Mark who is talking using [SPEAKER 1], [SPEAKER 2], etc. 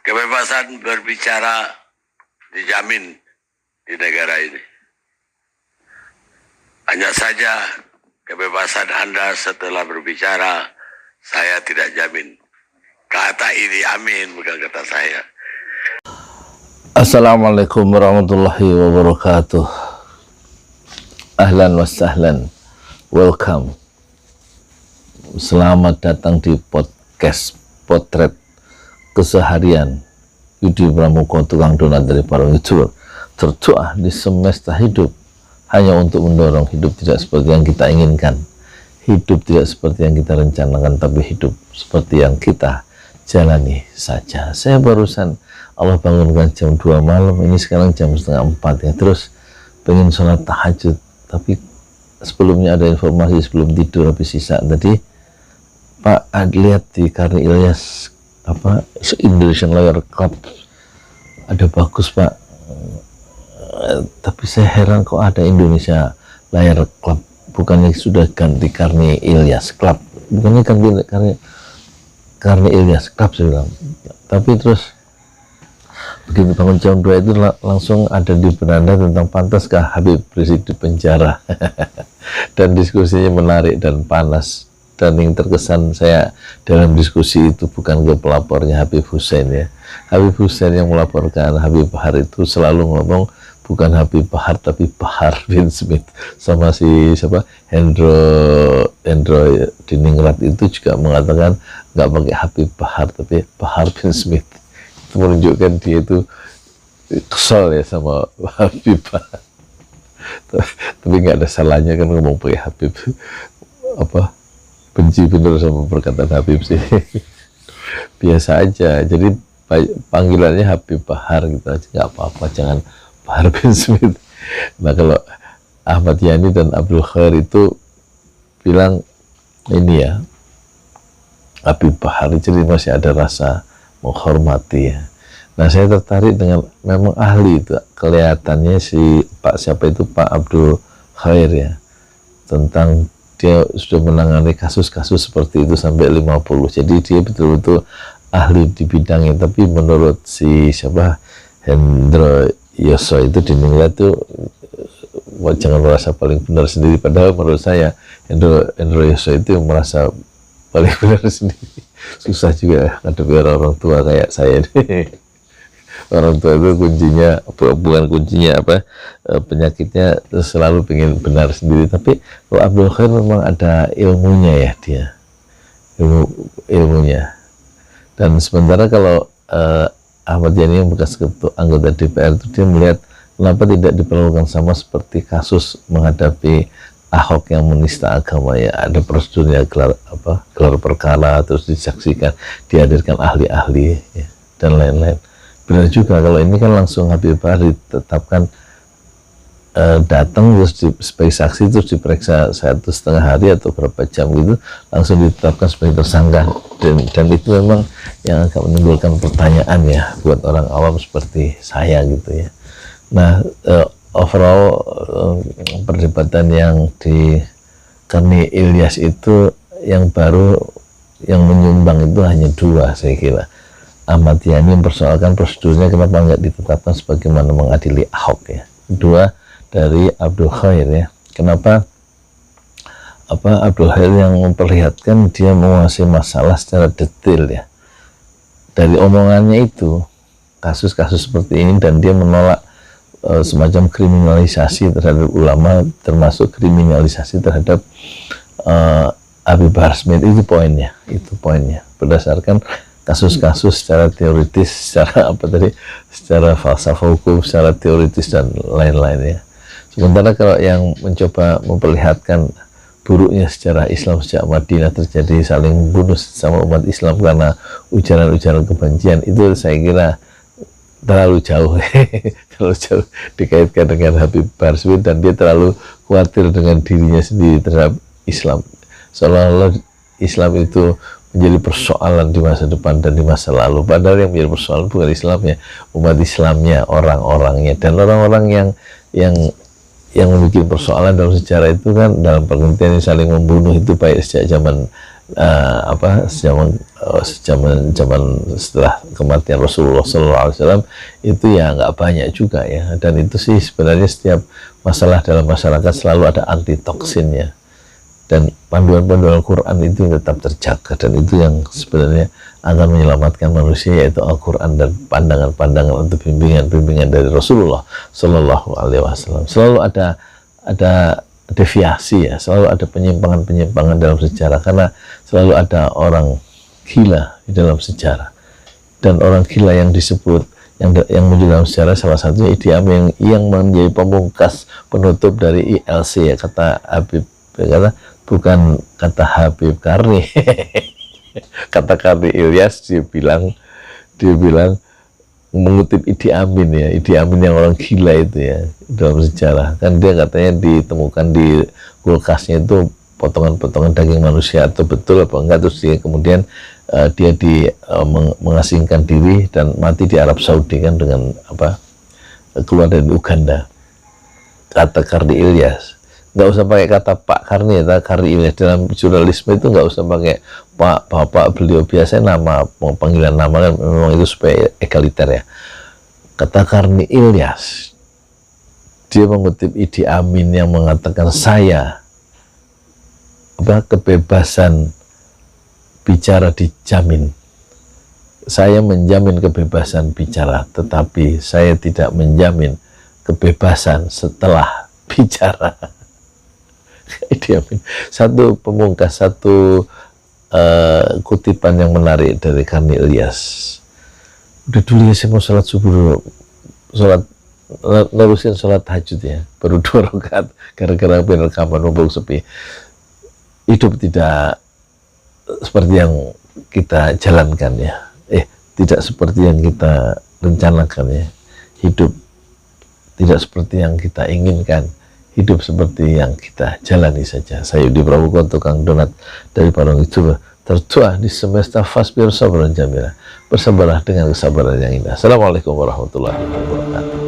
[SPEAKER 1] Kebebasan berbicara dijamin di negara ini. Hanya saja kebebasan Anda setelah berbicara, saya tidak jamin. Kata ini amin, bukan kata saya.
[SPEAKER 2] Assalamualaikum warahmatullahi wabarakatuh. Ahlan wa sahlan. Welcome. Selamat datang di podcast Potret Keseharian Yudi Pramuko, tukang donat dari para YouTuber tertua di semesta hidup, hanya untuk mendorong hidup tidak seperti yang kita inginkan, hidup tidak seperti yang kita rencanakan, tapi hidup seperti yang kita jalani saja. Saya barusan Allah bangunkan jam 2 malam, ini sekarang jam setengah 4 ya. Terus pengen sholat tahajud, tapi sebelumnya ada informasi sebelum tidur habis sisa tadi, Pak, lihat di Karni Ilyas Indonesian Lawyer Club ada bagus, Pak. Tapi saya heran kok ada Indonesia Lawyer Club, bukannya sudah ganti Karni Ilyas Club, bukannya ganti Karni Ilyas Club saya bilang. Tapi terus begitu bangun jam 2 itu langsung ada di beranda tentang pantaskah Habib Rizik di penjara. Dan diskusinya menarik dan panas. Dan yang terkesan saya dalam diskusi itu bukan ke pelapornya Habib Hussein ya. Habib Hussein yang melaporkan Habib Bahar itu selalu ngomong bukan Habib Bahar tapi Bahar bin Smith. Sama si siapa, Hendro Diningrat itu juga mengatakan nggak pakai Habib Bahar tapi Bahar bin Smith. Itu menunjukkan dia itu kesal ya sama Habib Bahar. Tapi nggak ada salahnya kan ngomong pakai Habib, benci bener sama perkataan Habib sih. Biasa aja, jadi panggilannya Habib Bahar gitu aja, nggak apa-apa, jangan Bahar bin Smith. Nah kalau Ahmad Yani dan Abdul Khair itu bilang ini ya, Habib Bahar, jadi masih ada rasa menghormati ya. Nah saya tertarik dengan memang ahli itu, kelihatannya si Pak siapa itu, Pak Abdul Khair ya, tentang dia sudah menangani kasus-kasus seperti itu sampai 50, jadi dia betul-betul ahli di bidangnya. Tapi menurut si siapa, Hendro Yoso itu dinilai tuh jangan merasa paling benar sendiri, padahal menurut saya Hendro Yoso itu merasa paling benar sendiri. Susah juga ngadepi orang tua kayak saya nih. Orang tua itu kuncinya, bukan kuncinya penyakitnya selalu pengen benar sendiri. Tapi kalau Abdul Khair memang ada ilmunya ya, dia ilmunya. Dan sementara kalau Ahmad Yani yang bekas anggota DPR itu, dia melihat kenapa tidak diperlakukan sama seperti kasus menghadapi Ahok yang menista agama ya, ada prosedurnya, gelar perkara, terus disaksikan, dihadirkan ahli-ahli ya, dan lain-lain. Benar juga, kalau ini kan langsung Habib Bahar ditetapkan datang terus sebagai saksi, terus diperiksa 1,5 hari atau berapa jam gitu, langsung ditetapkan sebagai tersangka. Dan itu memang yang agak menimbulkan pertanyaan ya buat orang awam seperti saya gitu ya. Nah overall perdebatan yang di Karni Ilyas itu yang baru, yang menyumbang itu hanya 2 saya kira. Ahmad Yani mempersoalkan prosedurnya kenapa nggak ditetapkan sebagaimana mengadili Ahok ya. Kedua dari Abdul Khair ya, kenapa Abdul Khair yang memperlihatkan dia menguasai masalah secara detail ya. Dari omongannya itu kasus-kasus seperti ini, dan dia menolak semacam kriminalisasi terhadap ulama, termasuk kriminalisasi terhadap Habib Bahar Smith. Itu poinnya, berdasarkan kasus-kasus secara teoritis, secara falsafah hukum, secara teoritis dan lain-lain ya. Sementara kalau yang mencoba memperlihatkan buruknya sejarah Islam sejak Madinah, terjadi saling bunuh sama umat Islam karena ujaran-ujaran kebencian, itu saya kira terlalu jauh dikaitkan dengan Habib Bahar Smith, dan dia terlalu khawatir dengan dirinya sendiri terhadap Islam, seolah-olah Islam itu menjadi persoalan di masa depan dan di masa lalu. Padahal yang menjadi persoalan bukan Islamnya, umat Islamnya, orang-orangnya. Dan orang-orang yang membuat persoalan dalam sejarah itu kan dalam pengertian saling membunuh itu baik sejak zaman zaman setelah kematian Rasulullah SAW itu ya nggak banyak juga ya, dan itu sih sebenarnya setiap masalah dalam masyarakat selalu ada antitoksinnya, dan panduan-panduan Al-Quran itu tetap terjaga, dan itu yang sebenarnya akan menyelamatkan manusia, yaitu Al-Quran dan pandangan-pandangan untuk bimbingan-bimbingan dari Rasulullah Shallallahu Alaihi Wasallam. Selalu ada deviasi ya, selalu ada penyimpangan-penyimpangan dalam sejarah, karena selalu ada orang gila di dalam sejarah, dan orang gila yang disebut yang muncul dalam sejarah salah satunya Idi Amin yang menjadi pemungkas penutup dari ILC ya, kata Habib, kata bukan kata Habib Karni kata Karni Ilyas, dia bilang mengutip Idi Amin ya, Idi Amin yang orang gila itu ya dalam sejarah, kan dia katanya ditemukan di kulkasnya itu potongan-potongan daging manusia, atau betul apa enggak, terus dia kemudian dia mengasingkan diri dan mati di Arab Saudi kan, dengan apa, keluar dari Uganda. Kata Karni Ilyas, nggak usah pakai kata Pak Karni ya, Karni Ilyas dalam jurnalisme itu nggak usah pakai Pak, Bapak, beliau, biasanya nama, panggilan nama kan memang itu supaya egaliter ya. Kata Karni Ilyas, dia mengutip Idi Amin yang mengatakan, saya kebebasan bicara dijamin, saya menjamin kebebasan bicara, tetapi saya tidak menjamin kebebasan setelah bicara. Idi Amin, satu pemungkas, satu kutipan yang menarik dari Karni Ilyas. Udah dulu ya, saya mau sholat subuh dulu, nerusin sholat tahajud ya, baru 2 rakaat gara-gara rekaman mumpung sepi. Hidup tidak seperti yang kita jalankan ya, tidak seperti yang kita rencanakan ya. Hidup tidak seperti yang kita inginkan, hidup seperti yang kita jalani saja. Saya Yudi Pramuko, tukang donat dari Parung itu, tertua di semesta fasbir sabran jamila, bersabarlah dengan kesabaran yang indah. Assalamualaikum warahmatullahi wabarakatuh.